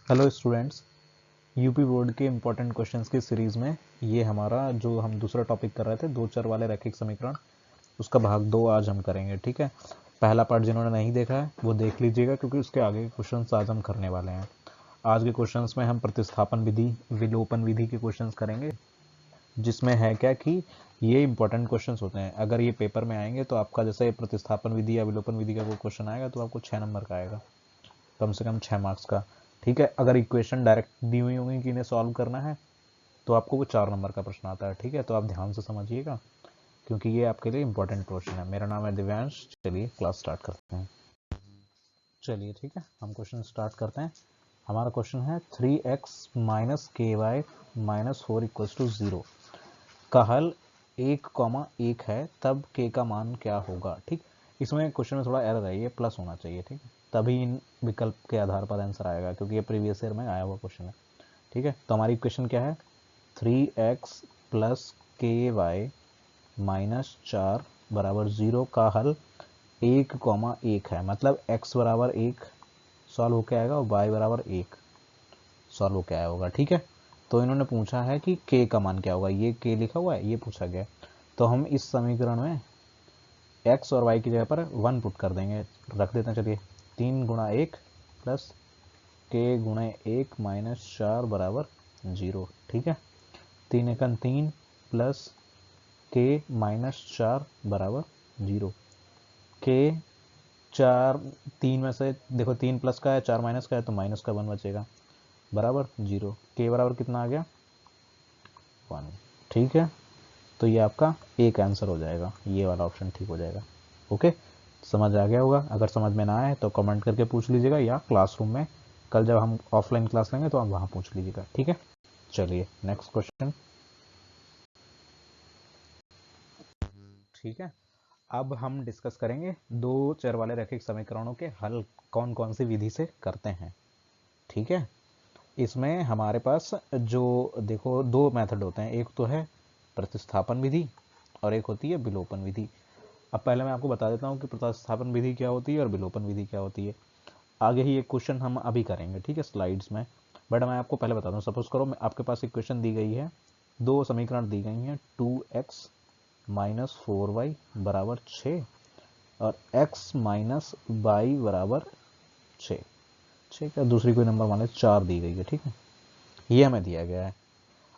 Hello students, UP board के important questions की series में ये हमारा जो हम दूसरा टॉपिक कर रहे थे दो चर वाले रैखिक समीकरण, उसका भाग 2 आज हम करेंगे। ठीक है, पहला पार्ट जिन्होंने नहीं देखा है वो देख लीजिएगा क्योंकि उसके आगे के क्वेश्चंस आज हम करने वाले हैं। आज के क्वेश्चंस में हम प्रतिस्थापन विधि, विलोपन विधि के क्वेश्चंस करेंगे, जिसमें है क्या कि ये इंपॉर्टेंट क्वेश्चंस होते हैं। अगर ये पेपर में आएंगे तो आपका जैसे प्रतिस्थापन विधि या विलोपन विधि का कोई क्वेश्चन आएगा तो आपको 6 नंबर का आएगा, कम से कम 6 मार्क्स का। ठीक है, अगर इक्वेशन डायरेक्ट दी हुई होंगी कि इन्हें सॉल्व करना है तो आपको वो 4 नंबर का प्रश्न आता है। ठीक है, तो आप ध्यान से समझिएगा क्योंकि ये आपके लिए इंपॉर्टेंट क्वेश्चन है। मेरा नाम है दिव्यांश। चलिए क्लास स्टार्ट करते हैं। चलिए ठीक है, हम क्वेश्चन स्टार्ट करते हैं। हमारा क्वेश्चन है 3x माइनस के वाई माइनस 4 इक्वल टू 0 का हल 1,1 है, तब k का मान क्या होगा। ठीक, इसमें क्वेश्चन में थोड़ा एरर है, ये प्लस होना चाहिए। ठीक, तभी इन विकल्प के आधार पर आंसर आएगा क्योंकि ये प्रीवियस ईयर में आया हुआ क्वेश्चन है। ठीक है, तो हमारी इक्वेशन क्या है, 3x प्लस के वाई माइनस 4 बराबर 0 का हल 1,1 है, मतलब x बराबर 1 सॉल्व होकर आएगा और y बराबर 1 सॉल्व होकर आया होगा। ठीक है, तो इन्होंने पूछा है कि k का मान क्या होगा, ये k लिखा हुआ है, ये पूछा गया। तो हम इस समीकरण में x और y की जगह पर 1 पुट कर देंगे, रख देते हैं। चलिए 3 गुणा 1 प्लस k गुणे 1 माइनस 4 बराबर 0। ठीक है, 3 एकन 3 प्लस k माइनस 4 बराबर 0। k 4 3 में से देखो 3 प्लस का है 4 माइनस का है तो माइनस का 1 बचेगा बराबर 0। k बराबर कितना आ गया, 1। ठीक है, तो ये आपका एक आंसर हो जाएगा, ये वाला ऑप्शन ठीक हो जाएगा। ओके, समझ आ गया होगा। अगर समझ में ना आए तो कमेंट करके पूछ लीजिएगा या क्लासरूम में कल जब हम ऑफलाइन क्लास लेंगे तो आप वहाँ पूछ लीजिएगा। ठीक है, चलिए नेक्स्ट क्वेश्चन। ठीक है, अब हम डिस्कस करेंगे दो चर वाले रैखिक समीकरणों के हल कौन कौन सी विधि से करते हैं। ठीक है, इसमें हमारे पास जो देखो दो मेथड होते हैं, एक तो है प्रतिस्थापन विधि और एक होती है विलोपन विधि। अब पहले मैं आपको बता देता हूँ कि प्रतिस्थापन विधि क्या होती है और विलोपन विधि क्या होती है। आगे ही एक क्वेश्चन हम अभी करेंगे, ठीक है, स्लाइड्स में, बट मैं आपको पहले बता दूँ। सपोज करो आपके पास इक्वेशन दी गई है, दो समीकरण दी गई हैं, 2x माइनस 4y बराबर 6 और x माइनस वाई बराबर 6। ठीक है, दूसरी कोई नंबर मान लो 4 दी गई है। ठीक है, ये हमें दिया गया है।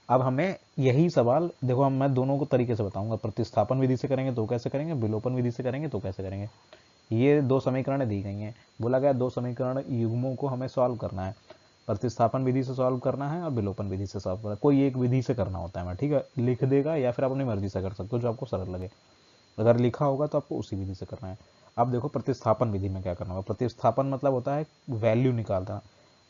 अब हमें यही सवाल देखो, हम मैं दोनों को तरीके से बताऊंगा, प्रतिस्थापन विधि से करेंगे तो कैसे करेंगे, विलोपन विधि से करेंगे तो कैसे करेंगे। ये दो समीकरण दी गई हैं, बोला गया दो समीकरण युग्मों को हमें सॉल्व करना है, प्रतिस्थापन विधि से सॉल्व करना है और विलोपन विधि से सॉल्व करना है। कोई एक विधि से करना होता है, मैं ठीक है लिख देगा या फिर आप अपनी मर्जी से कर सकते हो, जो आपको सरल लगे। अगर लिखा होगा तो आपको उसी विधि से करना है। अब देखो प्रतिस्थापन विधि में क्या करना होगा। प्रतिस्थापन मतलब होता है वैल्यू निकालना।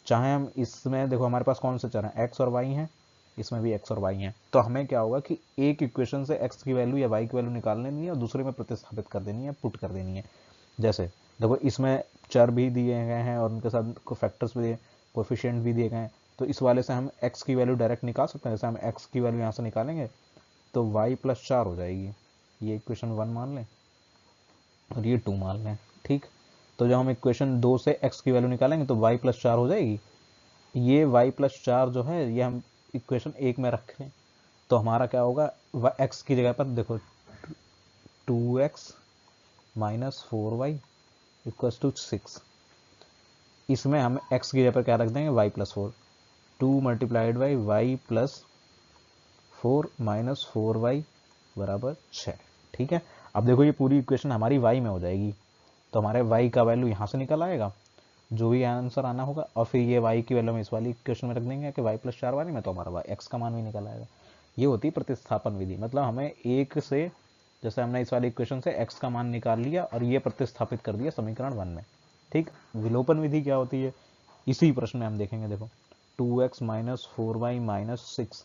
चाहे हम इसमें देखो हमारे पास कौन से चर हैं, एक्स और वाई हैं, इसमें भी एक्स और वाई हैं, तो हमें क्या होगा कि एक इक्वेशन से एक्स की वैल्यू या वाई की वैल्यू निकाल लेनी है और दूसरे में प्रतिस्थापित कर देनी है, पुट कर देनी है। जैसे देखो इसमें चर भी दिए गए हैं और उनके साथ फैक्टर्स भी दिए, कोफिशिएंट भी दिए गए हैं, तो इस वाले से हम एक्स की वैल्यू डायरेक्ट निकाल सकते हैं। जैसे हम एक्स की वैल्यू यहाँ से निकालेंगे तो वाई प्लस 4 हो जाएगी, ये इक्वेशन 1 मान लें और ये 2 मान लें। ठीक, तो जब हम इक्वेशन 2 से x की वैल्यू निकालेंगे तो y प्लस 4 हो जाएगी। ये y प्लस 4 जो है ये हम इक्वेशन 1 में रखें तो हमारा क्या होगा, x की जगह पर देखो 2x minus 4y equals to 6। इसमें हम x की जगह पर क्या रख देंगे, y plus 4, 2 multiplied by y plus 4 minus 4y बराबर 6। ठीक है, अब देखो ये पूरी इक्वेशन हमारी y में हो जाएगी, तो हमारे y का वैल्यू यहाँ से निकल आएगा, जो भी आंसर आना होगा, और फिर ये y की वैल्यू में इस वाली इक्वेशन में रख देंगे कि y प्लस 4 वाली में, तो हमारा x का मान भी निकल आएगा। ये होती है प्रतिस्थापन विधि, मतलब हमें एक से, जैसे हमने इस वाली इक्वेशन से x का मान निकाल लिया और ये प्रतिस्थापित कर दिया समीकरण 1 में। ठीक, विलोपन विधि क्या होती है, इसी प्रश्न में हम देखेंगे। देखो 2x minus 4y minus 6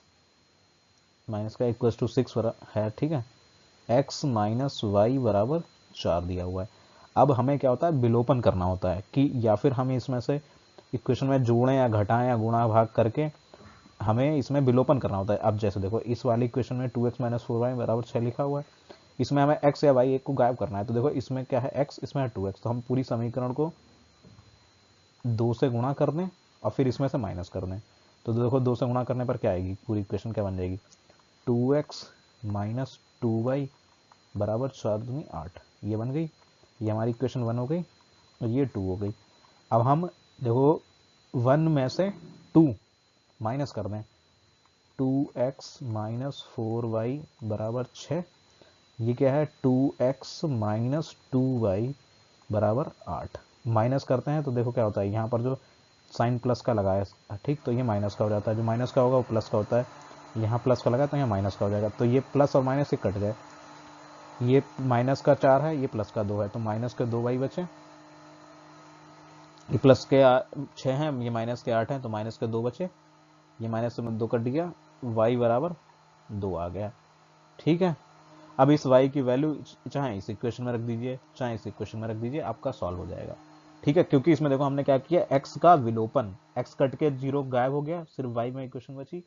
minus का इक्वल टू 6 है। ठीक है, x माइनस वाई बराबर 4 दिया हुआ है। अब हमें क्या होता है, विलोपन करना होता है कि या फिर हम इसमें से इक्वेशन में जोड़ें या घटाएं या गुणा भाग करके हमें इसमें विलोपन करना होता है। अब जैसे देखो इस वाली इक्वेशन में 2x माइनस 4y बराबर 6 लिखा हुआ है, इसमें हमें x या y एक को गायब करना है। तो देखो इसमें क्या है x, इसमें है 2x, तो हम पूरी समीकरण को 2 से गुणा कर दें और फिर इसमें से माइनस कर दें। तो देखो 2 से गुणा करने पर क्या आएगी, पूरी इक्वेशन क्या बन जाएगी, 2x माइनस 2y बराबर 4 दूनी 8, ये बन गई। ये हमारी इक्वेशन 1 हो गई और ये 2 हो गई। अब हम देखो 1 में से 2 माइनस कर दें, 2x माइनस 4y बराबर 6, ये क्या है 2x माइनस 2y बराबर 8। माइनस करते हैं तो देखो क्या होता है, यहाँ पर जो साइन प्लस का लगा है, ठीक, तो ये माइनस का हो जाता है, जो माइनस का होगा वो प्लस का होता है, यहाँ प्लस का लगा तो यहाँ माइनस का हो जाएगा, तो ये प्लस और माइनस से कट गए, ये माइनस का 4 है, ये प्लस का 2 है, तो माइनस के 2y बचे, ये प्लस के 6 हैं, ये माइनस के 8 हैं, तो माइनस के 2 बचे, ये माइनस से 2 कट गया, y बराबर 2 आ गया। ठीक है, अब इस y की वैल्यू चाहे इस इक्वेशन में रख दीजिए, चाहे इस इक्वेशन में रख दीजिए, आपका सॉल्व हो जाएगा। ठीक है, क्योंकि इसमें देखो हमने क्या किया, x का विलोपन, x कट के 0 गायब हो गया, सिर्फ y में इक्वेशन बची,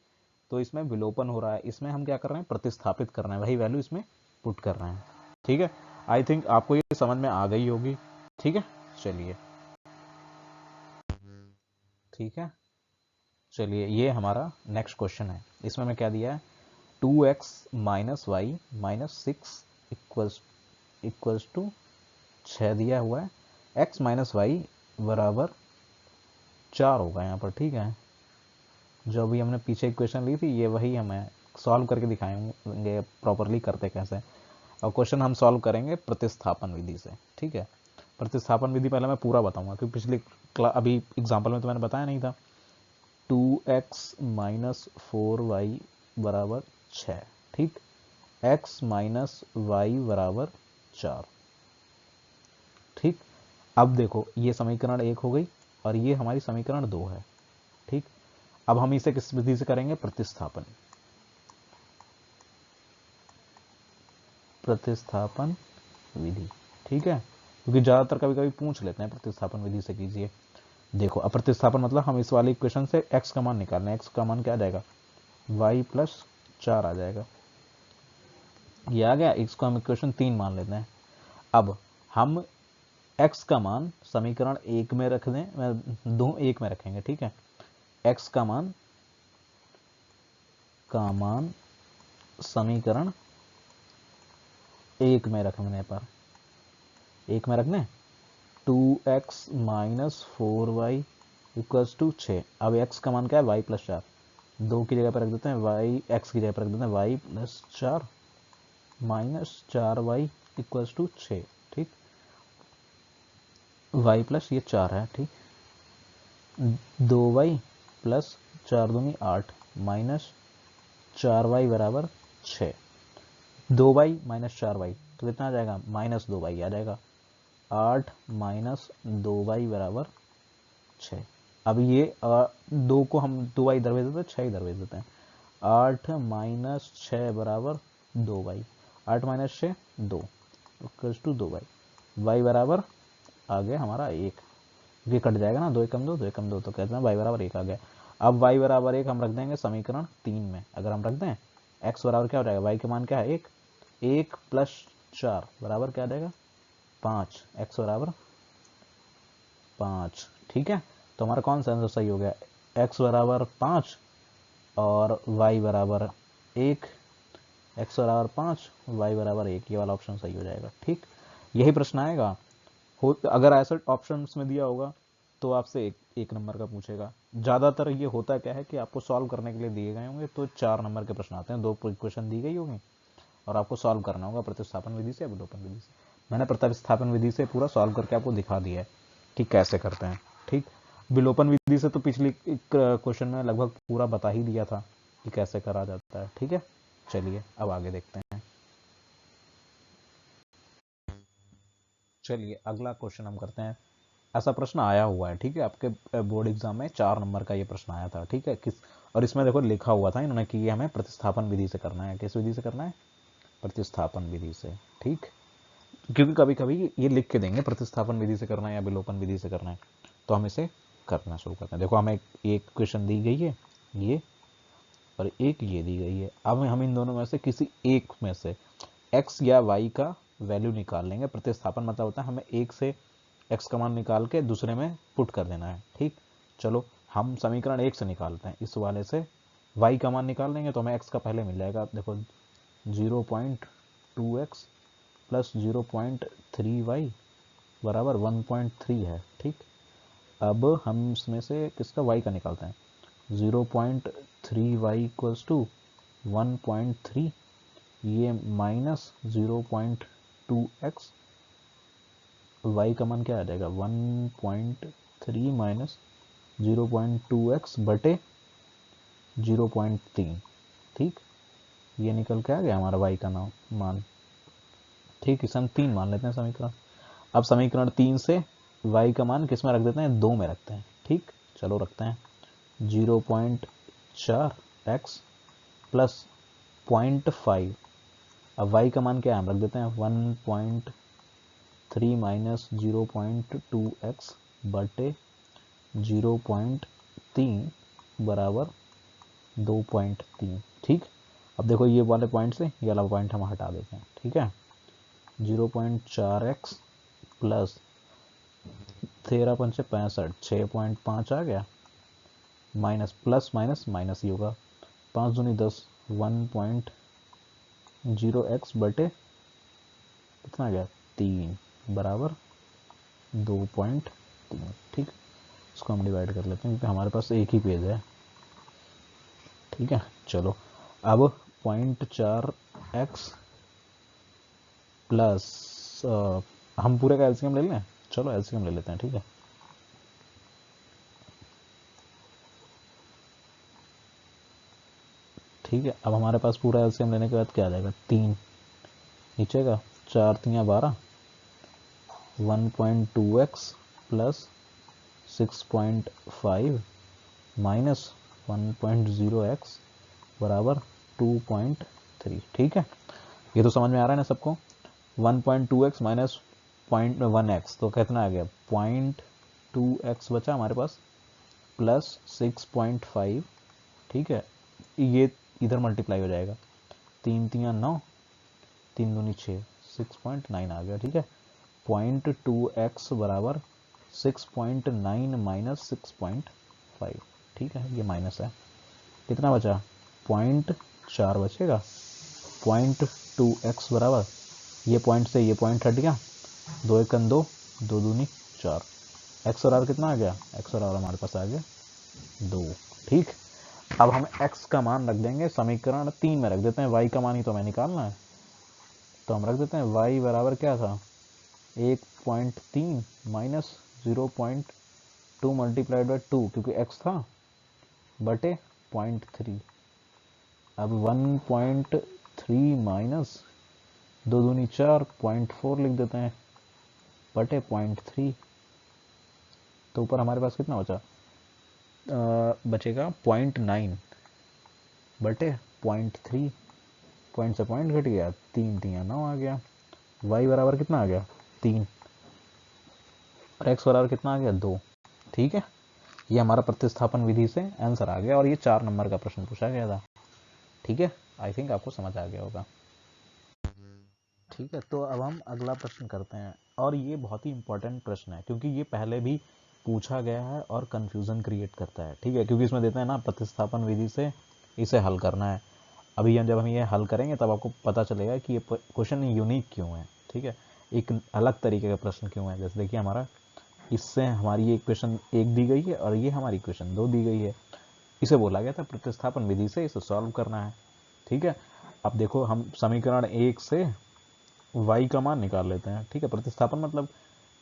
तो इसमें विलोपन हो रहा है, इसमें हम क्या कर रहे हैं, प्रतिस्थापित कर रहे हैं, वही वैल्यू इसमें पुट कर रहे हैं। ठीक है, आई थिंक आपको ये समझ में आ गई होगी। ठीक है, चलिए, ठीक है, चलिए ये हमारा नेक्स्ट क्वेश्चन है। इसमें मैं क्या दिया है, 2x minus y minus 6 equals to 6 दिया हुआ है, x माइनस वाई बराबर 4 होगा यहाँ पर। ठीक है, जो अभी हमने पीछे इक्वेशन ली थी, ये वही हमें सॉल्व करके दिखाएंगे प्रॉपरली करते कैसे। और क्वेश्चन हम सॉल्व करेंगे प्रतिस्थापन विधि से। ठीक है, प्रतिस्थापन विधि पहले मैं पूरा बताऊंगा, क्योंकि पिछले अभी एग्जाम्पल में तो मैंने बताया नहीं था। 2x माइनस 4y बराबर 6, ठीक, x माइनस वाई बराबर 4। ठीक, अब देखो ये समीकरण 1 हो गई और ये हमारी समीकरण 2 है। ठीक, अब हम इसे किस विधि से करेंगे, प्रतिस्थापन विधि। ठीक है, क्योंकि ज्यादातर कभी कभी पूछ लेते हैं प्रतिस्थापन विधि से कीजिए। देखो, अब प्रतिस्थापन मतलब हम इस वाली इक्वेशन से x का मान निकालना है, x का मान क्या आ जाएगा, y प्लस 4 आ जाएगा, ये आ गया। x को हम इक्वेशन 3 मान लेते हैं। अब हम x का मान समीकरण 1 में रख दें, 1 में रखेंगे। ठीक है, x का मान समीकरण 1 में रखने पर 1 में रखने 2x minus 4y equals to 6। अब x का मान क्या है, y प्लस 4, 2 की जगह पर रख देते हैं y, x की जगह पर रख देते हैं y plus 4 minus 4y equals to 6। ठीक, y प्लस ये 4 है, ठीक, 2y प्लस 4 दूनी 8 माइनस 4y बराबर 6। 2y माइनस 4y तो कितना आ जाएगा, माइनस 2y आ जाएगा। 8 माइनस 2y बराबर 6। अब ये 2 को हम 2y इधर भेज देते हैं, 6 इधर भेज देते हैं। 8 माइनस 6 बराबर 2y, 8 minus 6 2 equals to 2y, y बराबर आ गया हमारा 1, ये कट जाएगा ना, 2 एकम 2, 2 एकम 2, तो कहते हैं y बराबर 1 आ गया। अब y बराबर 1 हम रख देंगे समीकरण 3 में। अगर हम रख दें x बराबर क्या हो जाएगा, y के मान क्या है 1, 1 प्लस 4 बराबर क्या आ जाएगा 5, x बराबर 5। ठीक है, तो हमारा कौन सा आंसर सही हो गया, x बराबर 5 और y बराबर 1, x बराबर 5 y बराबर 1, ये वाला ऑप्शन सही हो जाएगा। ठीक, यही प्रश्न आएगा। अगर ऐसा ऑप्शन में दिया होगा तो आपसे एक नंबर का पूछेगा। ज्यादातर ये होता क्या है कि आपको सॉल्व करने के लिए दिए गए होंगे तो 4 नंबर के प्रश्न आते हैं, 2 इक्वेशन दी गई होगी और आपको सॉल्व करना होगा प्रतिस्थापन विधि से या विलोपन विधि से। मैंने प्रतिस्थापन विधि से पूरा सॉल्व करके आपको दिखा दिया है कि कैसे करते हैं। ठीक, विलोपन विधि से तो पिछली क्वेश्चन में लगभग पूरा बता ही दिया था कि कैसे करा जाता है। ठीक है, चलिए अब आगे देखते हैं। चलिए अगला क्वेश्चन हम करते हैं। ऐसा प्रश्न आया हुआ है, ठीक है, आपके बोर्ड एग्जाम में 4 नंबर का ये प्रश्न आया था। ठीक है, किस, और इसमें देखो लिखा हुआ था इन्होंने कि ये हमें प्रतिस्थापन विधि से करना है। किस विधि से करना है, प्रतिस्थापन विधि से। ठीक, क्योंकि कभी कभी ये लिख के देंगे प्रतिस्थापन विधि से करना है या विलोपन विधि से करना है, तो हम इसे करना शुरू करते हैं। देखो हमें एक क्वेश्चन दी गई है ये, और एक ये दी गई है। अब हम इन दोनों में से किसी एक में से x या y का वैल्यू निकाल लेंगे। प्रतिस्थापन मतलब होता है हमें एक से x का मान निकाल के दूसरे में पुट कर देना है। ठीक, चलो हम समीकरण 1 से निकालते हैं, इस वाले से y का मान निकाल लेंगे तो हमें x का पहले मिल जाएगा। देखो 0.2x प्लस 0.3y बराबर 1.3 है। ठीक, अब हम इसमें से किसका y का निकालते हैं। 0.3y इक्वल्स टू 1.3, ये माइनस 0.2x, y का मान क्या आ जाएगा 1.3 माइनस 0.2x बटे 0.3। ठीक, ये निकल के आ गया हमारा y का मान। ठीक, इसे हम 3 मान लेते हैं समीकरण। अब समीकरण 3 से y का मान किस में रख देते हैं, 2 में रखते हैं। ठीक, चलो रखते हैं 0.4x प्लस 0.5। अब y का मान क्या है, हम रख देते हैं 1.3 माइनस 0.2x बटे 0.3 बराबर 2.3। ठीक, अब देखो ये वाले पॉइंट से ये वाला पॉइंट हम हटा देते हैं। ठीक है, 0.4x प्लस 13 पंचे 65, 6.5 आ गया, माइनस प्लस माइनस माइनस ही होगा, 5 दूनी 10, 1.0x बटे कितना आ गया 3 बराबर 2.3। ठीक, इसको हम डिवाइड कर लेते हैं क्योंकि हमारे पास एक ही पेज है। ठीक है, चलो अब 0.4x प्लस हम पूरे का एलसीएम ले लें। चलो एलसीएम ले लेते हैं। ठीक है, ठीक है, अब हमारे पास पूरा एलसीएम लेने के बाद क्या आ जाएगा 3, नीचे का 4 3 12, 1.2x प्लस 6.5 माइनस 1.0x बराबर 2.3। ठीक है, ये तो समझ में आ रहा है ना सबको। 1.2x माइनस 0.1x तो कितना आ गया 0.2x बचा हमारे पास प्लस 6.5। ठीक है, ये इधर मल्टीप्लाई हो जाएगा, 3 3 9, 3 दूनी 6, 6.9 आ गया। ठीक है, 0.2x बराबर 6.9 माइनस 6.5। ठीक है, ये माइनस है, कितना बचा 0.4 बचेगा। 0.2x बराबर ये पॉइंट से ये पॉइंट हट गया, 2 1 2, 2 दूनी 4, एक्स और आर कितना आ गया, एक्स और आर हमारे पास आ गया 2। ठीक, अब हम x का मान रख देंगे समीकरण 3 में रख देते हैं, y का मान ही तो हमें निकालना है, तो हम रख देते हैं y बराबर क्या था 1.3 माइनस 0.2 मल्टीप्लाइड बाई 2 क्योंकि x था बटे 0.3। अब 1.3 माइनस 2 दूनी 4, 0.4 लिख देते हैं बटे 0.3। तो ऊपर हमारे पास कितना बचा बचेगा 0.9 बटे 0.3, पॉइंट से पॉइंट घट गया, 3 3 9 आ गया। y बराबर कितना आ गया 3 और x बराबर कितना आ गया 2। ठीक है, ये हमारा प्रतिस्थापन विधि से आंसर आ गया और ये 4 नंबर का प्रश्न पूछा गया था। ठीक है, आई थिंक आपको समझ आ गया होगा। ठीक है, तो अब हम अगला प्रश्न करते हैं और ये बहुत ही इंपॉर्टेंट प्रश्न है क्योंकि ये पहले भी पूछा गया है और कंफ्यूजन क्रिएट करता है। ठीक है, क्योंकि इसमें देते हैं ना प्रतिस्थापन विधि से इसे हल करना है। अभी जब हम ये हल करेंगे तब आपको पता चलेगा कि ये क्वेश्चन यूनिक क्यों है। ठीक है, एक अलग तरीके का प्रश्न क्यों है। जैसे देखिए हमारा इससे हमारी ये इक्वेशन 1 दी गई है और ये हमारी इक्वेशन 2 दी गई है, इसे बोला गया था प्रतिस्थापन विधि से इसे सॉल्व करना है। ठीक है, अब देखो हम समीकरण 1 से y का मान निकाल लेते हैं। ठीक है, प्रतिस्थापन मतलब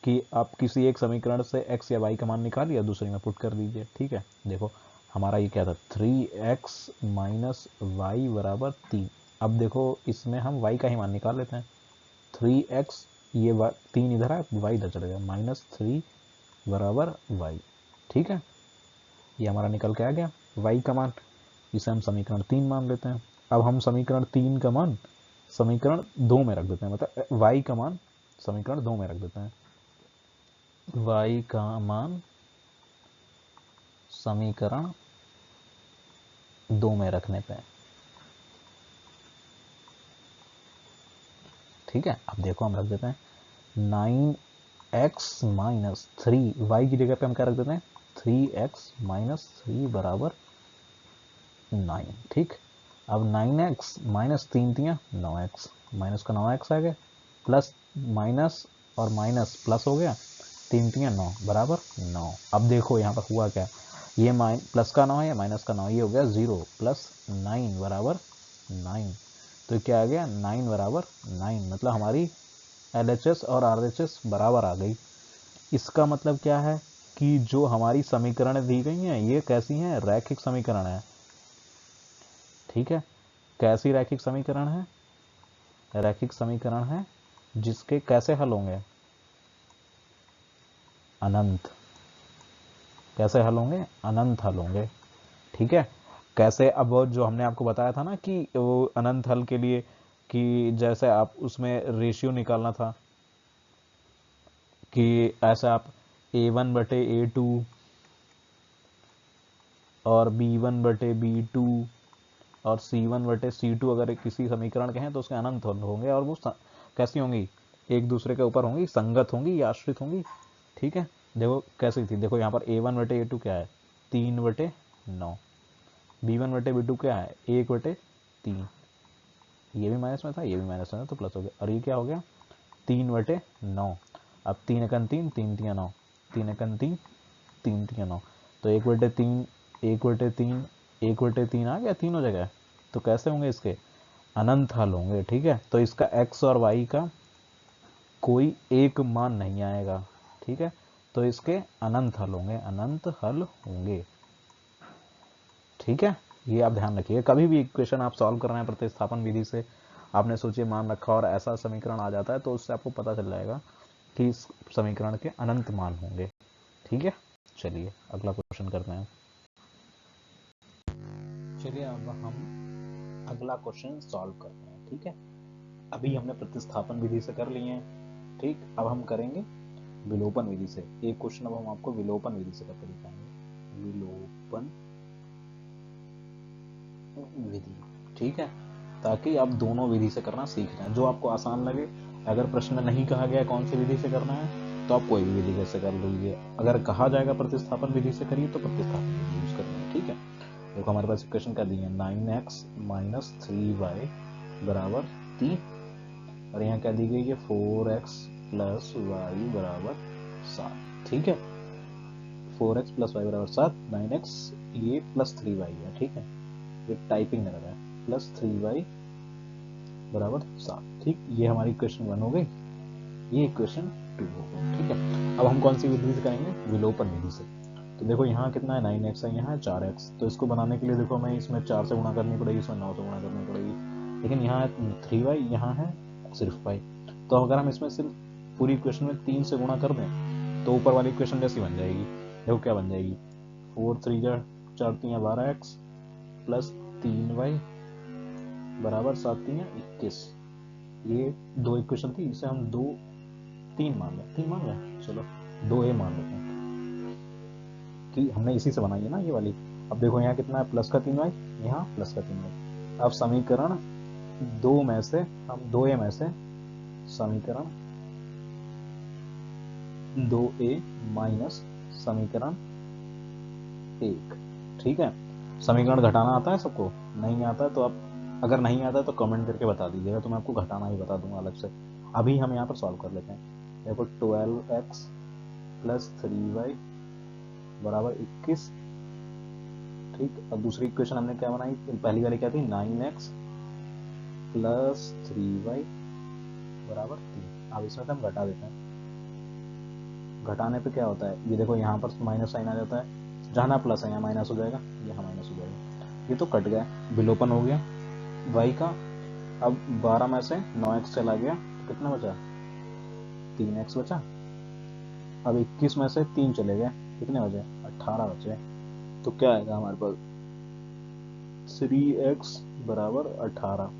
कि आप किसी एक समीकरण से x या y का मान निकालिए दूसरे में पुट कर दीजिए। ठीक है, देखो हमारा ये क्या था 3x माइनस वाई बराबर 3। अब देखो इसमें हम y का ही मान निकाल लेते हैं। 3x ये 3 इधर है, y इधर चले गया, माइनस 3 बराबर y। ठीक है, ये हमारा निकल के आ गया y का मान, इसे हम समीकरण 3 मान लेते हैं। अब हम समीकरण 3 का मान समीकरण 2 में रख देते हैं, मतलब y का मान समीकरण 2 में रख देते हैं। y का मान समीकरण 2 में रखने पे, ठीक है, अब देखो हम रख देते हैं 9x माइनस 3, y की जगह पे हम क्या रख देते हैं 3x माइनस 3 बराबर 9। ठीक, अब 9x माइनस 3 तियाँ 9x, माइनस का 9x आ गया, प्लस माइनस और माइनस प्लस हो गया, 3 तियाँ 9 बराबर 9। अब देखो यहाँ पर हुआ क्या, ये प्लस का 9 है, माइनस का 9, ये हो गया 0 प्लस 9 बराबर 9। तो क्या आ गया 9 बराबर 9, मतलब हमारी LHS और RHS बराबर आ गई। इसका मतलब क्या है कि जो हमारी समीकरण दी गई हैं ये कैसी हैं, रैखिक समीकरण है। ठीक है, कैसी रैखिक समीकरण है, रैखिक समीकरण है जिसके कैसे हल होंगे, अनंत। कैसे हल होंगे, अनंत हल होंगे। ठीक है, कैसे, अब वो जो हमने आपको बताया था ना कि वो अनंत हल के लिए कि जैसे आप उसमें रेशियो निकालना था कि ऐसा आप A1/A2 और B1/B2 और C1/C2 अगर किसी समीकरण के हैं तो उसके अनंत हल होंगे, और वो कैसी होंगी, एक दूसरे के ऊपर होंगी, संगत होंगी या आश्रित होंगी। ठीक है, देखो कैसी थी, देखो यहाँ पर A1/A2 क्या है 3/9, B1/B2 क्या है 1/3, ये भी माइनस में था, ये भी माइनस में था, तो प्लस हो गया, और ये क्या हो गया 3/9। अब 3 एकन 3, 3 तियाँ 9, 3 एकन 3, 3 तियाँ 9, तो 1/3, 1/3, 1/3 आ गया तीनों जगह। तो कैसे होंगे इसके, अनंत हल होंगे। ठीक है, तो इसका x और y का कोई एक मान नहीं आएगा। ठीक है, तो इसके अनंत हल होंगे, अनंत हल होंगे। ठीक है, ये आप ध्यान रखिए, कभी भी इक्वेशन आप सॉल्व कर रहे हैं प्रतिस्थापन विधि से, आपने सोचिए मान रखा और ऐसा समीकरण आ जाता है, तो उससे आपको पता चल जाएगा कि इस समीकरण के अनंत मान होंगे। ठीक है, चलिए अगला क्वेश्चन करते हैं। चलिए अब हम अगला क्वेश्चन सॉल्व करते हैं। ठीक है, अभी हमने प्रतिस्थापन विधि से कर लिए हैं। ठीक, अब हम करेंगे विलोपन विधि से। एक क्वेश्चन अब हम आपको विलोपन विधि से करके दिखाएंगे, विलोपन विधि। ठीक है, ताकि आप दोनों विधि से करना सीख जाएं, जो आपको आसान लगे। अगर प्रश्न में नहीं कहा गया कौन सी विधि से करना है तो आप कोई भी विधि कैसे कर लीजिए, अगर कहा जाएगा प्रतिस्थापन विधि से करिए तो प्रतिस्थापन विधि यूज करनी है। ठीक है, देखो हमारे पास इक्वेशन क्या दी है, 9x माइनस 3y बराबर 3, और यहाँ क्या दी गई है 4x प्लस वाई बराबर 7। ठीक है, 4x प्लस वाई बराबर 7, 9x ये प्लस 3y है। ठीक है, ये टाइपिंग में लगा है, प्लस 3y बराबर 7। ठीक, ये हमारी इक्वेशन 1 हो गई, ये इक्वेशन 2 हो गई। ठीक है, अब हम कौन सी विधि से करेंगे, विलोपन विधि से। तो देखो यहाँ कितना है 9x है, यहाँ है 4x, तो इसको बनाने के लिए देखो हमें इसमें 4 से गुणा करनी पड़ेगी, इसमें 9 से गुणा करनी पड़ेगी, लेकिन यहाँ है 3y, यहाँ है सिर्फ y। तो अगर हम इसमें सिर्फ पूरी इक्वेशन में 3 से गुणा कर दें तो ऊपर वाली इक्वेशन जैसी बन जाएगी। देखो क्या बन जाएगी, 4 3 4 3 12x प्लस 3y बराबर 7 3 21। ये दो इक्वेशन थी, इसे हम 2 3 मान लें, 3 मान लें, चलो 2a मान लेते हैं कि हमने इसी से बनाई है ना ये वाली। अब देखो यहाँ कितना है, प्लस का 3y, यहाँ प्लस का 3y। अब समीकरण 2 में से हम 2a में से समीकरण 2a माइनस समीकरण 1। ठीक है, समीकरण घटाना आता है सबको, नहीं आता है तो आप, अगर नहीं आता है तो कमेंट करके बता दीजिएगा, तो मैं आपको घटाना ही बता दूंगा अलग से। अभी हम यहाँ पर सॉल्व कर लेते हैं। देखो 12x प्लस 3y बराबर 21। ठीक, अब दूसरी इक्वेशन हमने क्या बनाई, पहली वाली क्या थी 9x प्लस 3y बराबर 3। अब इसमें हम घटा देते हैं, घटाने पे क्या होता है, ये देखो यहाँ पर माइनस साइन आ जाता है, जहाँ प्लस है यहाँ माइनस हो जाएगा, यहाँ माइनस हो जाएगा, ये तो कट गया, विलोपन हो गया y का। अब 12 में से 9x चला गया तो कितना बचा, 3x बचा। अब 21 में से 3 चले गए, कितने बचे 18 बचे। तो क्या आएगा हमारे पास 3x बराबर 18।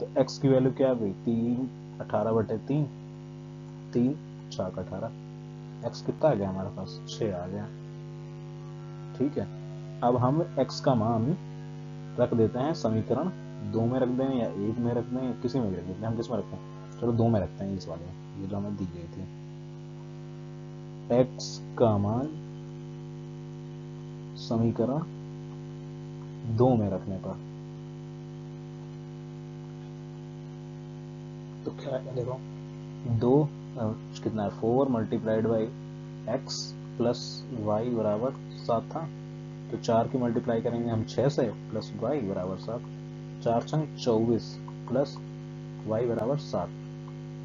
तो x की वैल्यू क्या आ गई 3, 18/3, 3 4 18, x कितना आ गया हमारे पास 6 आ गया। ठीक है, अब हम x का मान रख देते हैं समीकरण 2 में रख दें या 1 में रख दें, किसी में भी रख देते हैं, हम किस में रखते हैं, चलो 2 में रखते हैं, इस वाले में, ये जो हमें दी गई थी। x का मान समीकरण 2 में रखने पर तो क्या है, देखो 2 कितना है 4 multiplied by x plus y बराबर 7 था, तो 4 की मल्टीप्लाई करेंगे हम 6 से प्लस वाई बराबर 7, 4 छंग 24 प्लस वाई बराबर 7,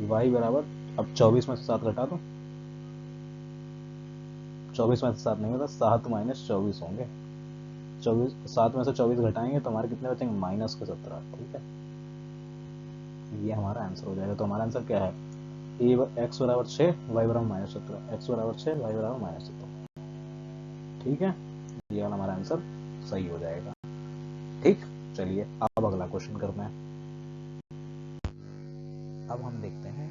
वाई बराबर, अब 24 में से 7 घटा दो, 24 में से 7 नहीं होता, 7 माइनस 24 होंगे, 7 में से 24 घटाएंगे तो हमारे कितने बचेंगे माइनस के 17। ठीक है, ये हमारा आंसर हो जाएगा। तो हमारा आंसर क्या है, ए एक्स बराबर 6 वाई बराबर माइनस 17, एक्स बराबर 6 वाई बराबर माइनस 17। ठीक है, ये वाला हमारा आंसर सही हो जाएगा। ठीक, चलिए अब अगला क्वेश्चन करते हैं। अब हम देखते हैं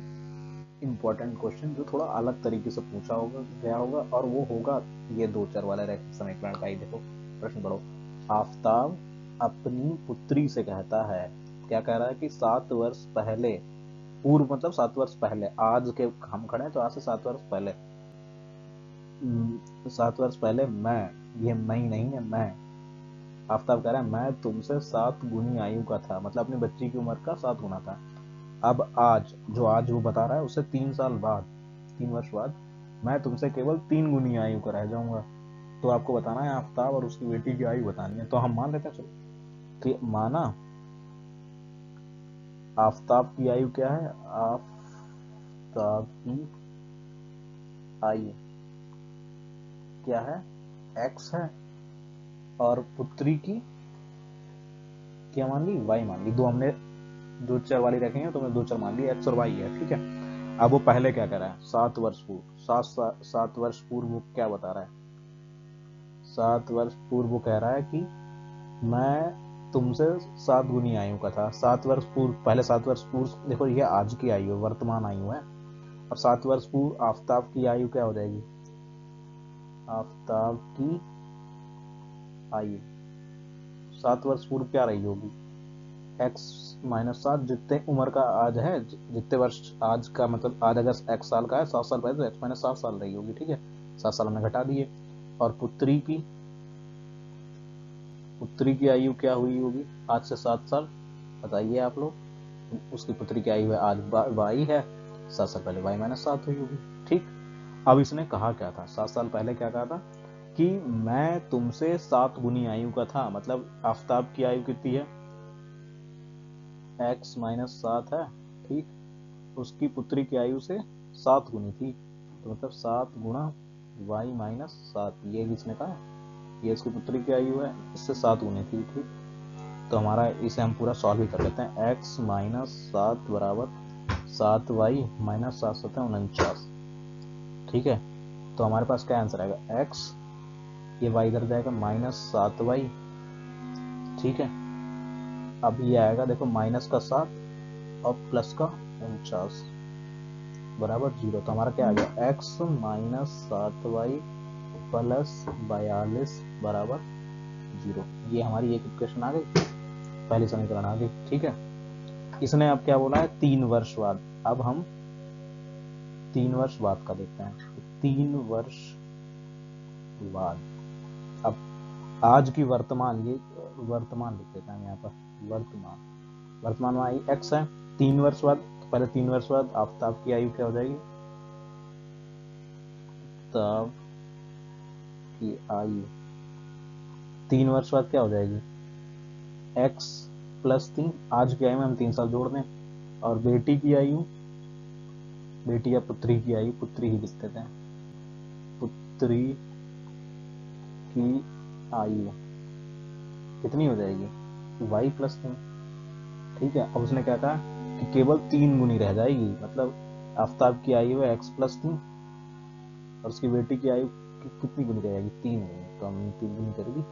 इंपॉर्टेंट क्वेश्चन जो थोड़ा अलग तरीके से पूछा होगा गया होगा, और वो होगा ये 2 चर वाले रैखिक समीकरण का ही। देखो प्रश्न पढ़ो, आफताब अपनी पुत्री से कहता है, क्या कह रहा है कि 7 वर्ष पहले, पूर्व मतलब 7 वर्ष पहले, आज के हम खड़े हैं तो आज से 7 वर्ष पहले, 7 वर्ष पहले मैं, ये नहीं है, मैं, आफताब कह रहा है मैं तुमसे 7 गुनी आयु का था, मतलब अपनी बच्ची की उम्र का 7 गुना था। अब आज, जो आज वो बता रहा है उससे 3 साल बाद, 3 वर्ष बाद मैं तुमसे केवल 3 गुनी आयु का रह जाऊंगा। तो आपको बताना है आफताब और उसकी बेटी की आयु बतानी है। तो हम मान लेते हैं, चलो कि माना आफताब की आयु क्या है, आफताब की आयु क्या है, एक्स है, और पुत्री की क्या मान ली, वाई मान ली। दो हमने दो चर वाली रखेंगे तो हमने 2 चर मान ली, एक्स और वाई है। ठीक है, अब वो पहले क्या कर रहा है, 7 वर्ष पूर्व, 7 वर्ष पूर्व वो क्या बता रहा है, 7 वर्ष पूर्व वो कह रहा है कि मैं तुमसे 7 गुनी आयु का था। 7 वर्ष पूर्व, पहले 7 वर्ष पूर्व, देखो ये आज की आयु है, वर्तमान आयु है। अब 7 वर्ष पूर्व आफताब की आयु क्या हो जाएगी, आफताब की आयु 7 वर्ष पूर्व क्या रही होगी, एक्स माइनस 7, जितने उम्र का आज है, जितने वर्ष आज का, मतलब आज अगर एक्स साल का है, 7 साल पहले तो एक्स माइनस 7 साल रही होगी। ठीक है, 7 साल हमने घटा दिए। और पुत्री की आयु क्या हुई होगी आज से 7 साल, बताइए आप लोग। उसकी पुत्री की आयु है आज वाई है, 7 साल पहले वाई माइनस 7 हुई होगी। ठीक, अब इसने कहा क्या था, 7 साल पहले क्या कहा था कि मैं तुमसे 7 गुनी आयु का था, मतलब आफताब की आयु कितनी है, एक्स माइनस 7 है। ठीक, उसकी पुत्री की आयु से 7 गुनी थी, तो मतलब 7 गुणा वाई माइनस 7, ये किसने कहा, ये इसकी पुत्री की आयु है, इससे 7 गुनी थी। ठीक, तो हमारा इसे हम पूरा सॉल्व ही कर लेते हैं, एक्स माइनस 7 बराबर 7 वाई माइनस 7 7 49। ठीक है, तो हमारे पास क्या आंसर आएगा, एक्स, ये वाई इधर जाएगा माइनस 7 वाई। ठीक है, अब ये आएगा देखो माइनस का 7 और प्लस का 49 बराबर 0। तो हमारा क्या आ गया, एक्स माइनस 7 वाई प्लस 42 बराबर 0। ये हमारी एक इक्वेशन आ गई, पहली समीकरण आ गई। ठीक है, इसने अब क्या बोला है, 3 वर्ष बाद। अब हम 3 वर्ष बाद का देखते हैं, 3 वर्ष बाद। अब आज की वर्तमान, ये वर्तमान लिख देते हैं यहाँ पर, वर्तमान में आई एक्स है, 3 वर्ष बाद, तो पहले 3 वर्ष बाद आफताब की आयु क्या हो जाएगी, आफताब की आयु 3 वर्ष बाद क्या हो जाएगी, एक्स प्लस 3, आज की आयु में हम 3 साल जोड़ दें, और बेटी की आयु, बेटी या पुत्री की आयु, पुत्री ही लिख देते हैं, पुत्री की आयु कितनी हो जाएगी, वाई प्लस 3। ठीक है, अब उसने क्या कहा कि केवल 3 गुनी रह जाएगी, मतलब आफताब की आयु है एक्स प्लस 3, और उसकी बेटी की आयु कितनी गुनी रह जाएगी, 3 गुनी, तो हम 3 गुनी करेगी।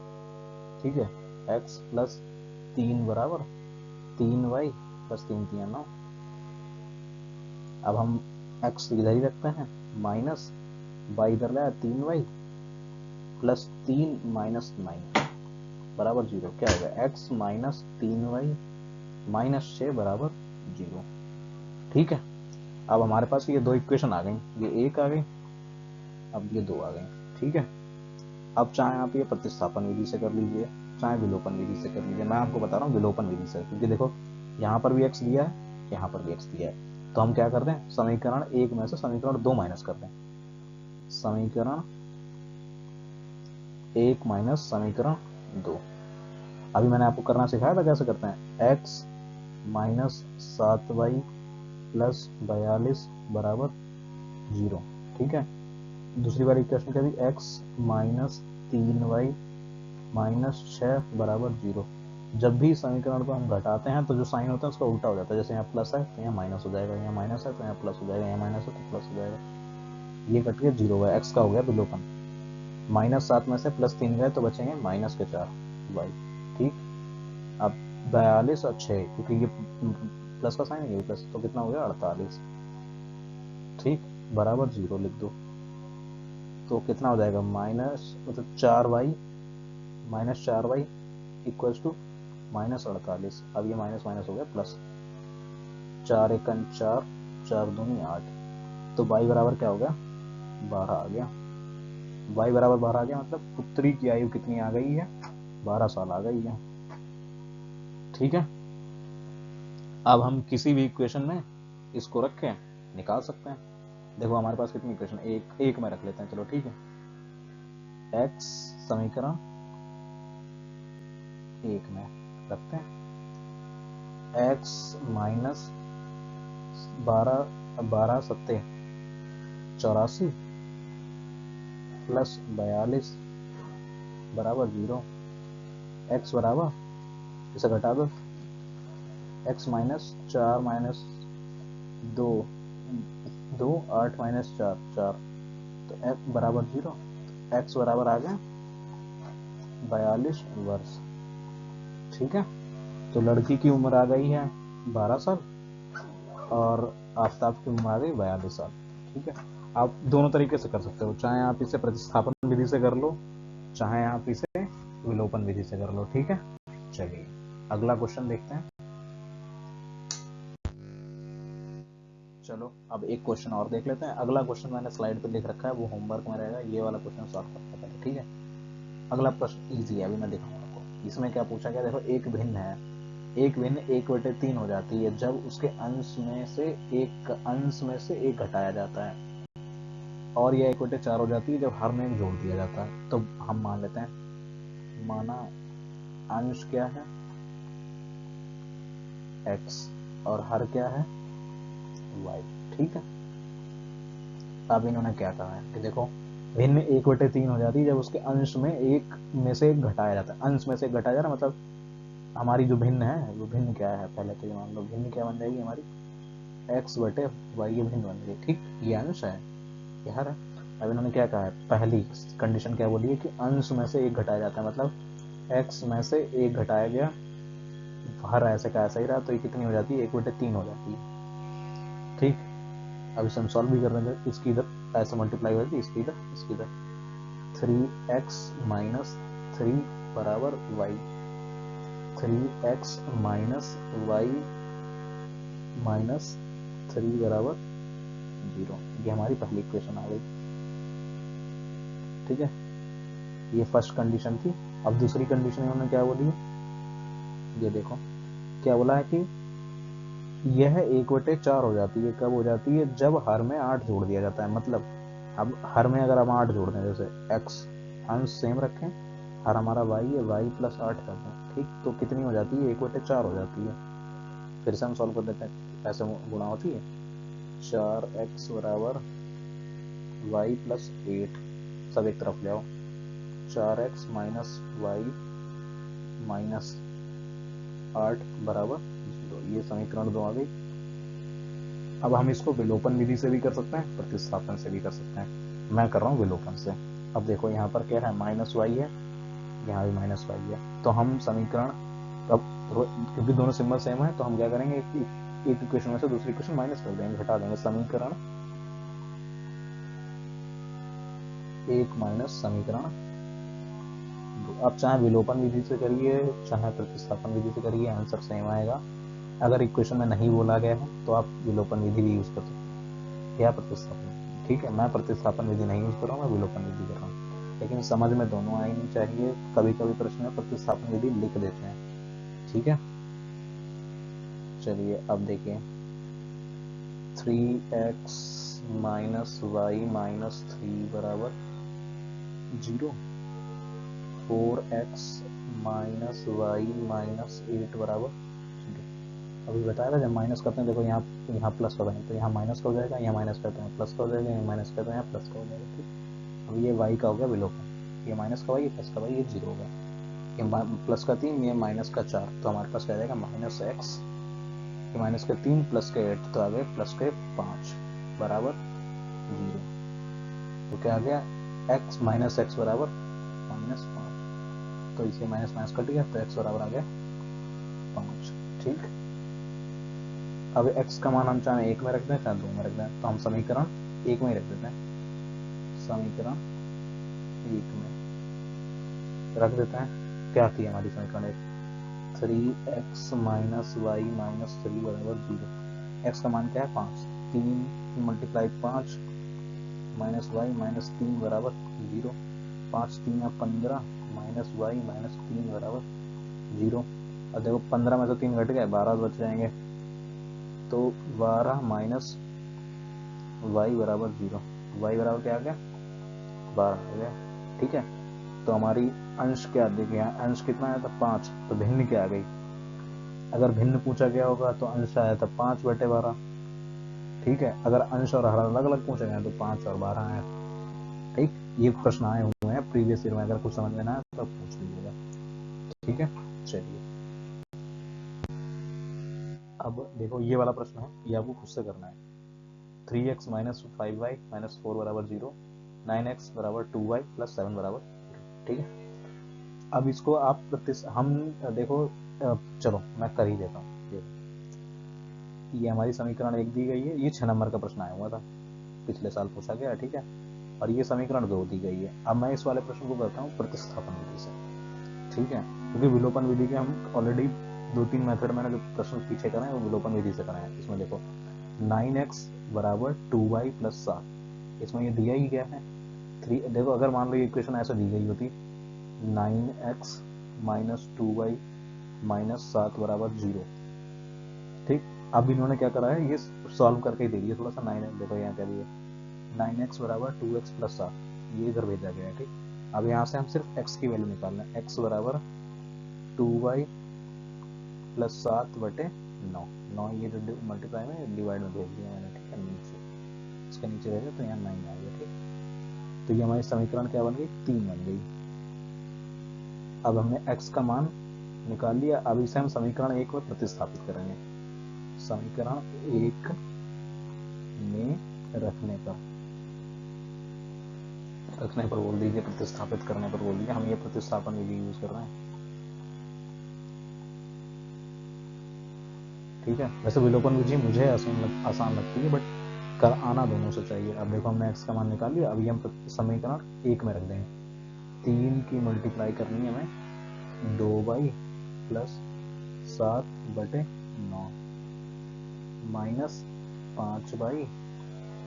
ठीक है, एक्स प्लस 3 बराबर 3 वाई प्लस 3 3 9। अब हम एक्स इधर ही रखते हैं, माइनस वाई इधर लाया 3 वाई प्लस 3 माइनस 9 बराबर 0। क्या हो गया, एक्स माइनस 3 वाई माइनस 6 बराबर 0। ठीक है, अब हमारे पास ये 2 इक्वेशन आ गई, ये 1 आ गई, अब ये 2 आ गई। ठीक है, अब चाहे आप ये प्रतिस्थापन विधि से कर लीजिए, चाहे विलोपन विधि से कर लीजिए। मैं आपको बता रहा हूँ विलोपन विधि से, क्योंकि देखो यहाँ पर भी x दिया है, यहाँ पर भी x दिया है, तो हम क्या कर रहे हैं, समीकरण 1 में से समीकरण 2 माइनस कर दें। समीकरण 1 माइनस समीकरण 2। अभी मैंने आपको करना सिखाया था कैसे करते हैं, x माइनस 7y प्लस 42 बराबर 0। ठीक है, दूसरी वाली इक्वेशन क्या थी, x माइनस 3y माइनस 6 बराबर 0। जब भी समीकरण को हम घटाते हैं तो जो साइन होता है उसका उल्टा हो जाता है, जैसे यहाँ प्लस है तो यहाँ माइनस हो जाएगा, यहाँ माइनस है तो यहाँ प्लस हो जाएगा, यहाँ माइनस है तो प्लस हो जाएगा, ये कट के 0 हुआ, x का हो गया विलोपन। -7 में से +3 गए तो बचेंगे -4 y। ठीक, अब 42 और 6, क्योंकि ये प्लस का साइन है, ये प्लस, तो कितना हो गया 48। ठीक, बराबर 0 लिख दो, तो कितना हो जाएगा माइनस मतलब 4y इक्वल्स टू -48। अब ये माइनस माइनस हो गया प्लस, 4 एकम 4, 4 दूनी 8, तो y बराबर क्या हो गया 12 आ गया। y बराबर 12 आ गया, मतलब पुत्री की आयु कितनी आ गई है, 12 साल आ गई है। ठीक है, अब हम किसी भी इक्वेशन में इसको रख के निकाल सकते हैं। देखो हमारे पास कितनी इक्वेशन, एक में रख लेते हैं, चलो ठीक है। x समीकरण 1 में रखते हैं, x माइनस 12 सत्ते 84 प्लस 42 बराबर 0। x बराबर, इसे घटा दो, x माइनस 4 माइनस 2 8 माइनस 4 4, तो x बराबर 0। x बराबर आ गया 42 वर्ष। ठीक है, तो लड़की की उम्र आ गई है 12 साल और आफ्ताब की उम्र आ गई 42 साल। ठीक है, आप दोनों तरीके से कर सकते हो, चाहे आप इसे प्रतिस्थापन विधि से कर लो, चाहे आप इसे विलोपन विधि से कर लो। ठीक है, चलिए अगला क्वेश्चन देखते हैं। चलो अब एक क्वेश्चन और देख लेते हैं। अगला क्वेश्चन मैंने स्लाइड पे लिख रखा है, वो होमवर्क में रहेगा, ये वाला क्वेश्चन सॉल्व करते हैं। ठीक है, अगला प्रश्न इजी है, अभी मैं दिखाऊंगा आपको। इसमें क्या पूछा गया, देखो एक भिन्न है, एक भिन्न 1/3 हो जाती है जब उसके अंश में से एक घटाया जाता है, और यह 1/4 हो जाती है जब हर में एक जोड़ दिया जाता है। तो हम मान लेते हैं, माना अंश क्या है x और हर क्या है y। ठीक है, अब इन्होंने क्या कहा है कि देखो भिन्न 1/3 हो जाती है जब उसके अंश में से एक घटाया जाता है। अंश में से एक घटाया जा रहा, मतलब हमारी जो भिन्न है वो भिन्न क्या है, पहले तो ये मान लो भिन्न क्या बन जाएगी हमारी, x/y ये भिन्न बन गई। ठीक, ये अंश है, ये हर है। अब इन्होंने क्या कहा है, पहली कंडीशन क्या बोली है कि अंश में से एक घटाया जाता है, मतलब x में से एक घटाया गया, हर ऐसे का ऐसा ही रहा, तो ये कितनी हो जाती है 1/3 हो जाती है। ठीक, अब इसे हम सॉल्व भी कर रहे हैं, इसकी इधर ऐसे मल्टीप्लाई हो जाती है, इसकी इधर 3x माइनस 3 बराबर y, 3x minus y minus 3 बराबर 0। ये हमारी पहली इक्वेशन आ गई। ठीक है, ये फर्स्ट कंडीशन थी। अब दूसरी कंडीशन इन्होंने क्या बोली, ये देखो क्या बोला है कि यह 1/4 हो जाती है, कब हो जाती है, जब हर में 8 जोड़ दिया जाता है। मतलब अब हर में अगर हम 8 जोड़ दें, जैसे x अंश सेम रखें, हर हमारा y है, y प्लस 8 कर दें, ठीक, तो कितनी हो जाती है 1/4 हो जाती है। फिर से हम सॉल्व कर देते हैं, ऐसे गुणा होती है, 4x बराबर y प्लस 8, सब एक तरफ ले आओ, 4x माइनस y माइनस 8 बराबर 0। ये समीकरण 2 आ गई। अब हम इसको विलोपन विधि से भी कर सकते हैं, प्रतिस्थापन से भी कर सकते हैं। मैं कर रहा हूँ विलोपन से। अब देखो यहाँ पर क्या है, -y है, यहाँ भी -y है, तो हम समीकरण, अब क्योंकि दोनों सिंबल सेम है तो हम क्या करेंगे, एक इक्वेशन में से दूसरी इक्वेशन माइनस कर देंगे, घटा देंगे। समीकरण 1 माइनस समीकरण 2। अब चाहे विलोपन विधि से करिए, चाहे प्रतिस्थापन विधि से करिए, आंसर सेम आएगा। अगर इक्वेशन में नहीं बोला गया है तो आप विलोपन विधि भी यूज कर सकते हैं या प्रतिस्थापन। ठीक है, मैं प्रतिस्थापन विधि नहीं यूज कर रहा हूँ, मैं विलोपन विधि कर रहा हूँ। लेकिन समझ में दोनों आनी चाहिए। कभी कभी प्रश्न में प्रतिस्थापन विधि लिख देते हैं, ठीक है। चलिए अब देखिए 3x माइनस वाई माइनस 3 बराबर 0, 4x माइनस वाई माइनस 8 बराबर 0। अभी बताया था जब माइनस करते हैं, देखो यहाँ प्लस का बने तो यहाँ माइनस का हो जाएगा, यहाँ माइनस करते हैं प्लस का हो जाएगा, यहाँ माइनस करते हैं यहाँ प्लस का हो जाएगा, ठीक। अब ये y का हो गया विलोपन, ये माइनस का y, ये प्लस का y, ये 0 होगा। ये प्लस का 3, ये माइनस का 4, तो हमारे पास क्या जाएगा माइनस एक्स, माइनस के 3 प्लस के 8, तो आ गए प्लस के 5 बराबर 0। तो क्या आ गया x माइनस एक्स बराबर माइनस 5, तो इसे माइनस माइनस कट गया, तो x बराबर आ गया 5, ठीक। अब x का मान हम चाहे 1 में रख दें चाहे 2 में रख दें, तो हम समीकरण 1 में ही रख देते हैं, समीकरण 1 में रख देते हैं। क्या थी हमारी समीकरण 1, 3x माइनस वाई माइनस 3 बराबर 0। x का मान क्या है 5, 3 मल्टीप्लाई 5 माइनस वाई माइनस 3 बराबर 0, 5 3 15 माइनस वाई माइनस 3 बराबर 0। अब देखो 15 में तो 3 घट गए, 12 बच जाएंगे, तो 12 माइनस वाई बराबर 0, वाई बराबर क्या आ गया 12 आ गया, ठीक है। तो हमारी अंश क्या देखिए, यहाँ अंश कितना आया था 5, तो भिन्न क्या आ गई, अगर भिन्न पूछा गया होगा तो अंश आया था 5/12, ठीक है। अगर अंश और हर अलग अलग पूछे गए तो 5 और 12 आया, ठीक। ये प्रश्न आए हुए हैं प्रीवियस ईयर में, अगर कुछ समझ में ना आए तो पूछ लीजिएगा, ठीक है। चलिए अब देखो ये वाला प्रश्न है, ये आपको खुद से करना है। 3x माइनस 5y माइनस 4 बराबर 0, 9x बराबर 2y प्लस 7 बराबर 0, ठीक है। अब इसको आप हम देखो, चलो मैं कर ही देता हूँ। ये हमारी समीकरण 1 दी गई है, ये 6 नंबर का प्रश्न आया हुआ था, पिछले साल पूछा गया, ठीक है। और ये समीकरण 2 दी गई है। अब मैं इस वाले प्रश्न को करता हूँ प्रतिस्थापन विधि से, ठीक है, क्योंकि विलोपन विधि के हम ऑलरेडी 2-3 मेथड मैंने जो प्रश्न पीछे कराए वो विलोपन विधि से कराए हैं। इसमें देखो 9x बराबर 2y प्लस 7, इसमें ये दिया ही गया है 3। देखो अगर मान लो ये इक्वेशन ऐसे दी गई होती 9x माइनस 2y माइनस 7 बराबर 0, ठीक। अब इन्होंने क्या करा है, ये सॉल्व करके ही दे दिया थोड़ा सा। 9 देखो यहाँ क्या दिया 9x बराबर 2x प्लस 7, ये इधर भेजा गया है, ठीक। अब यहाँ से हम सिर्फ x की वैल्यू निकालना है, x बराबर 2y प्लस 7/9, 9 ये जो मल्टीप्लाई में डिवाइड में भेज दिया मैंने, ठीक है, नीचे इसके नीचे भेजा तो यहाँ 9 आ गया, ठीक। तो ये हमारी समीकरण क्या बन गई 3 बन गई। अब हमने x का मान निकाल लिया, अब इसे हम समीकरण 1 में प्रतिस्थापित करेंगे। समीकरण 1 में रखने पर बोल दीजिए, प्रतिस्थापित करने पर बोल दीजिए, हम ये प्रतिस्थापन विधि यूज कर रहे हैं, ठीक है। वैसे विलोपन विधि मुझे आसान लगती है, बट कर आना दोनों से चाहिए। अब देखो हमने x का मान निकाल लिया, अभी हम समीकरण 1 में रख देंगे। 3 की मल्टीप्लाई करनी है हमें 2y plus 7/9 minus 5y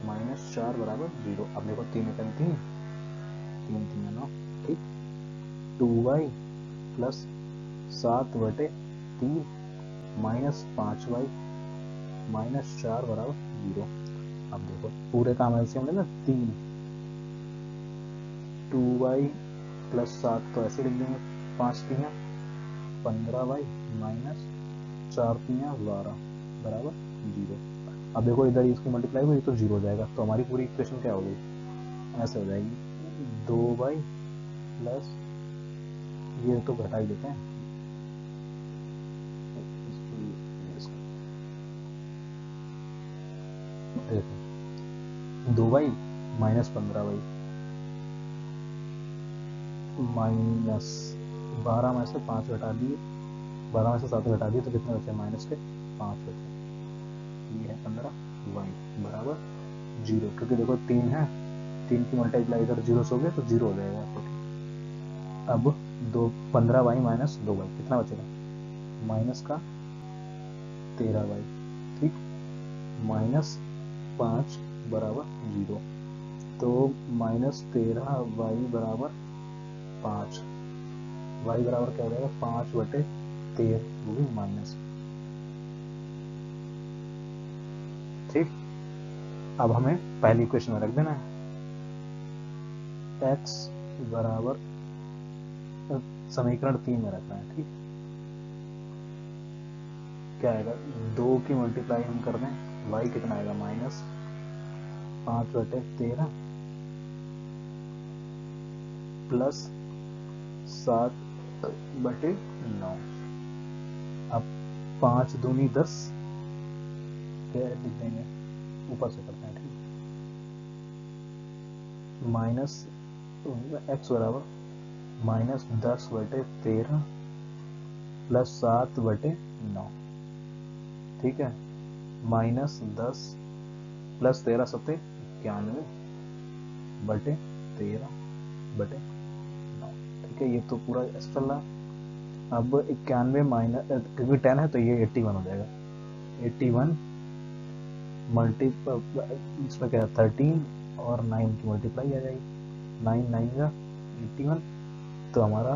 minus 4 बराबर 0। अब देखो 3 एकम 3, 3 3 9, ठीक। 2y plus 7/3 minus 5y minus 4 बराबर 0। अब देखो पूरे काम ऐसे हमने ना 3, 2y प्लस 7 तो ऐसे लिख देंगे, 5 3 15y माइनस 4 3 12 बराबर 0। अब देखो इधर इसकी मल्टीप्लाई हुई तो 0 हो जाएगा, तो हमारी पूरी इक्वेशन क्या हो गई, ऐसे हो जाएगी 2y प्लस, ये तो घटा ही देते हैं, 2y माइनस 15y माइनस 12 में से 5 घटा दिए, 12 में से 7 घटा दिए तो कितने बचे माइनस के 5 बचे, ये है 15y बराबर 0। क्योंकि देखो 3 है, 3 की मल्टीप्लाई इधर 0 से हो गया तो 0 हो जाएगा, तो अब 15y माइनस 2y कितना बचेगा माइनस का 13y, ठीक, माइनस 5 बराबर 0, तो माइनस 13y बराबर 5, y बराबर क्या हो जाएगा 5/13, वो भी माइनस। ठीक, अब हमें पहली इक्वेशन में रख देना है x बराबर समीकरण 3 में रखना है। ठीक, क्या आएगा 2 की मल्टीप्लाई हम कर दें, y कितना आएगा -5/13 प्लस 7/9। अब 5 दूनी 10, क्या लिख देंगे ऊपर से करते हैं। ठीक, माइनस x बराबर -10/13 प्लस 7/9। ठीक है, -10 प्लस 13 सत्ते 91/13/9। ठीक है, ये तो पूरा ऐसा चल रहा है। अब 91 माइनस, क्योंकि 10 है तो ये 81 हो जाएगा। 81 मल्टी इसमें क्या है 13 और 9 की मल्टीप्लाई आ जाएगी, 9 9 का 81, तो हमारा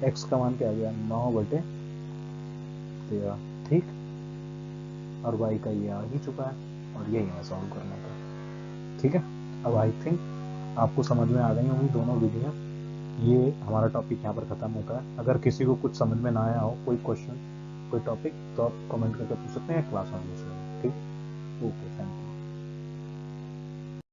x का मान क्या आ गया 9/13। ठीक, और y का ये आ ही चुका है और यही हमें सॉल्व करना था। ठीक है, अब आई थिंक आपको समझ में आ गई होंगी दोनों विधियाँ। ये हमारा टॉपिक यहाँ पर ख़त्म होता है। अगर किसी को कुछ समझ में ना आया हो, कोई क्वेश्चन, कोई टॉपिक, तो आप कमेंट करके पूछ सकते हैं या क्लास में पूछ सकते हैं। ठीक, ओके, थैंक यू।